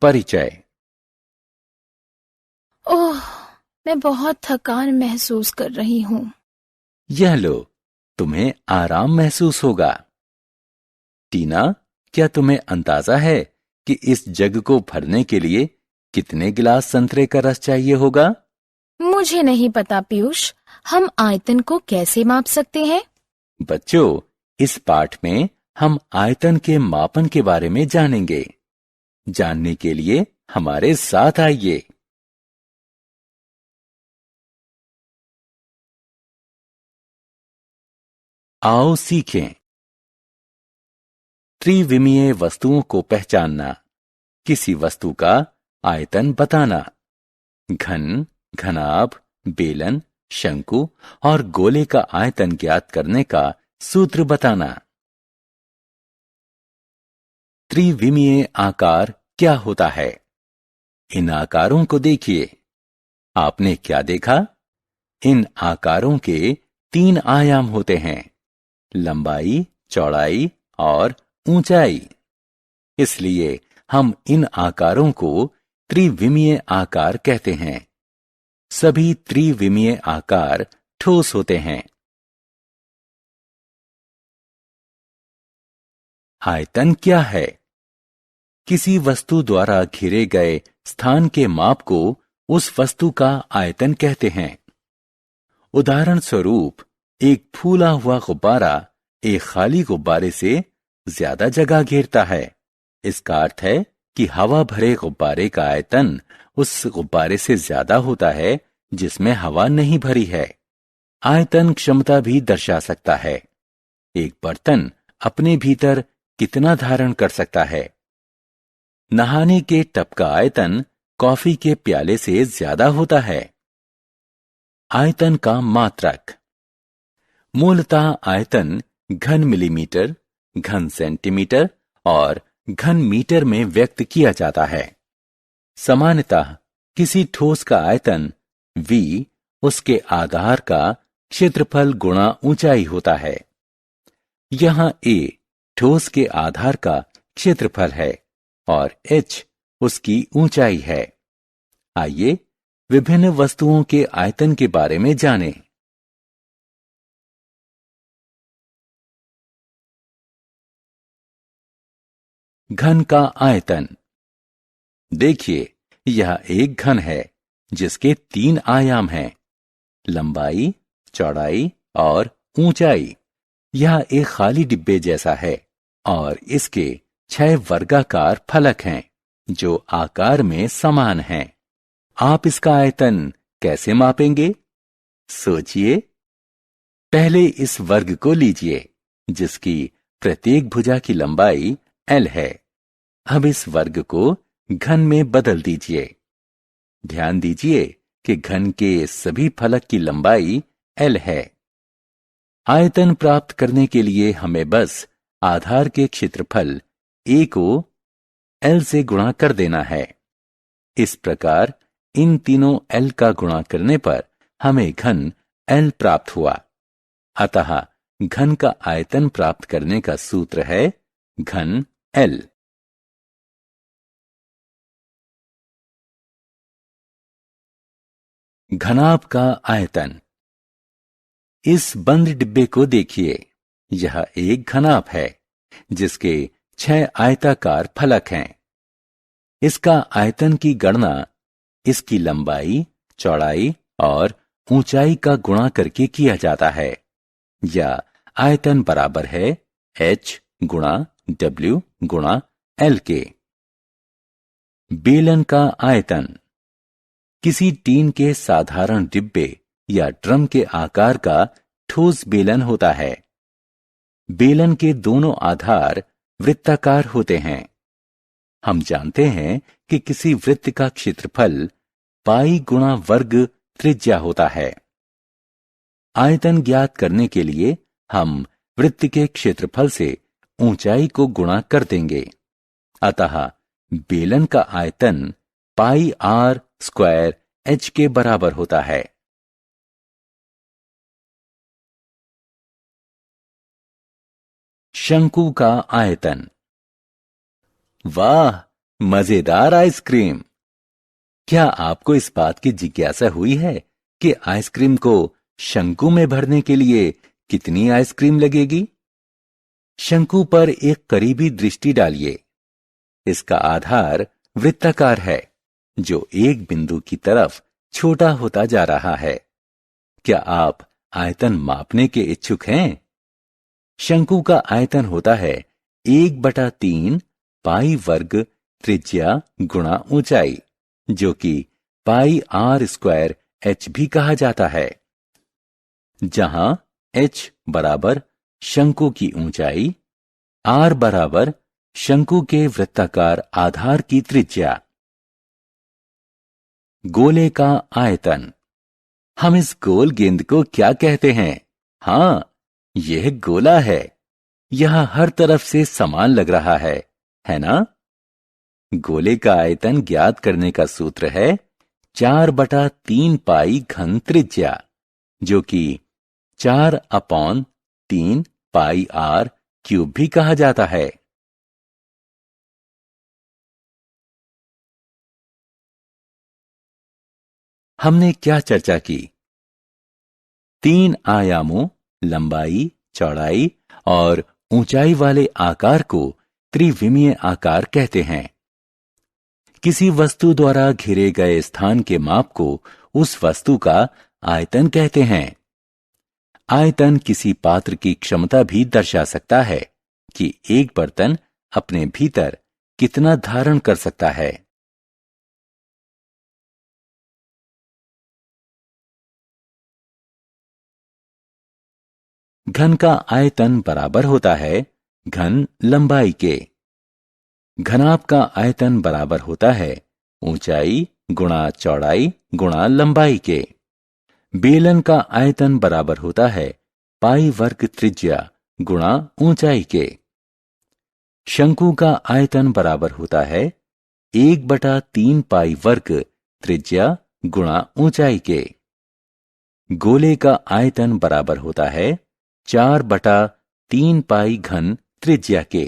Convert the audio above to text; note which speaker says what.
Speaker 1: परिचय।
Speaker 2: ओह, मैं बहुत थकान महसूस कर रही हूँ।
Speaker 1: यह लो, तुम्हें आराम महसूस होगा। टीना, क्या तुम्हें अंदाजा है कि इस जग को भरने के लिए कितने गिलास संतरे का रस चाहिए होगा?
Speaker 2: मुझे नहीं पता पीयूष, हम आयतन को कैसे माप सकते हैं?
Speaker 1: बच्चों, इस पाठ में हम आयतन के मापन के बारे में जानेंगे। जानने के लिए हमारे साथ आइए। आओ सीखें। त्रिविमीय वस्तुओं को पहचानना। किसी वस्तु का आयतन बताना। घन, घनाभ, बेलन, शंकु और गोले का आयतन ज्ञात करने का सूत्र बताना। त्रिविमीय आकार क्या होता है? इन आकारों को देखिए। आपने क्या देखा? इन आकारों के 3 आयाम होते हैं: लंबाई, चौड़ाई और ऊंचाई। इसलिए हम इन आकारों को त्रिविमीय आकार कहते हैं। सभी त्रिविमीय आकार ठोस होते हैं। आयतन क्या है? किसी वस्तु द्वारा घिरे गए स्थान के माप को उस वस्तु का आयतन कहते हैं। उदाहरण स्वरूप, एक फूला हुआ गुब्बारा एक खाली गुब्बारे से ज्यादा जगह घेरता है। इसका अर्थ है कि हवा भरे गुब्बारे का आयतन उस गुब्बारे से ज्यादा होता है जिसमें हवा नहीं भरी है। आयतन क्षमता भी दर्शा सकता है। एक बर्तन अपने भीतर कितना धारण कर सकता है। नहाने के टब का आयतन कॉफी के प्याले से ज्यादा होता है। आयतन का मात्रक। मूलतः आयतन घन मिलीमीटर, घन सेंटीमीटर और घन मीटर में व्यक्त किया जाता है। सामान्यतः किसी ठोस का आयतन V उसके आधार का क्षेत्रफल गुणा ऊंचाई होता है। यहां A ठोस के आधार का क्षेत्रफल है और h उसकी ऊंचाई है। आइए विभिन्न वस्तुओं के आयतन के बारे में जानें। घन का आयतन। देखिए, यह एक घन है जिसके 3 आयाम हैं: लंबाई, चौड़ाई और ऊंचाई। यह एक खाली डिब्बे जैसा है और इसके 6 वर्गाकार फलक हैं जो आकार में समान हैं। आप इसका आयतन कैसे मापेंगे? सोचिए। पहले इस वर्ग को लीजिए जिसकी प्रत्येक भुजा की लंबाई L है। अब इस वर्ग को घन में बदल दीजिए। ध्यान दीजिए कि घन के सभी फलक की लंबाई L है। आयतन प्राप्त करने के लिए हमें बस आधार के क्षेत्रफल A को L से गुणा कर देना है। इस प्रकार इन तीनों L का गुणा करने पर हमें घन L प्राप्त हुआ। अतः घन का आयतन प्राप्त करने का सूत्र है घन L। घनाभ का आयतन। इस बंद डिब्बे को देखिए। यह एक घनाभ है जिसके 6 आयताकार फलक हैं। इसका आयतन की गणना इसकी लंबाई, चौड़ाई और ऊंचाई का गुणा करके किया जाता है। या आयतन बराबर है h गुणा w गुणा l के। बेलन का आयतन। किसी टीन के साधारण डिब्बे या ड्रम के आकार का ठोस बेलन होता है। बेलन के दोनों आधार वृत्ताकार होते हैं। हम जानते हैं कि किसी वृत्त का क्षेत्रफल पाई गुणा वर्ग त्रिज्या होता है। आयतन ज्ञात करने के लिए हम वृत्त के क्षेत्रफल से ऊंचाई को गुणा कर देंगे। अतः बेलन का आयतन पाई r स्क्वायर h के बराबर होता है। शंकु का आयतन। वाह, मजेदार आइसक्रीम। क्या आपको इस बात की जिज्ञासा हुई है कि आइसक्रीम को शंकु में भरने के लिए कितनी आइसक्रीम लगेगी? शंकु पर एक करीबी दृष्टि डालिए। इसका आधार वृत्ताकार है, जो एक बिंदु की तरफ छोटा होता जा रहा है। क्या आप आयतन मापने के इच्छुक हैं? शंकु का आयतन होता है 1/3 पाई वर्ग त्रिज्या गुणा ऊंचाई, जो कि पाई r² h भी कहा जाता है, जहां h बराबर शंकु की ऊंचाई, r बराबर शंकु के वृत्ताकार आधार की त्रिज्या। गोले का आयतन। हम इस गोल गेंद को क्या कहते हैं? हां, यह गोला है। यह हर तरफ से समान लग रहा है ना? गोले का आयतन ज्ञात करने का सूत्र है 4/3 पाई घन त्रिज्या, जो कि 4/3 पाई r³ भी कहा जाता है। हमने क्या चर्चा की? 3 आयामों लंबाई, चौड़ाई और ऊंचाई वाले आकार को त्रिविमीय आकार कहते हैं। किसी वस्तु द्वारा घिरे गए स्थान के माप को उस वस्तु का आयतन कहते हैं। आयतन किसी पात्र की क्षमता भी दर्शा सकता है कि एक बर्तन अपने भीतर कितना धारण कर सकता है। घन का आयतन बराबर होता है घन लंबाई के। घनाभ का आयतन बराबर होता है ऊंचाई गुणा चौड़ाई गुणा लंबाई के। बेलन का आयतन बराबर होता है पाई वर्ग त्रिज्या गुणा ऊंचाई के। शंकु का आयतन बराबर होता है 1/3 पाई वर्ग त्रिज्या गुणा ऊंचाई के। गोले का आयतन बराबर होता है 4/3 पाई घन त्रिज्या के।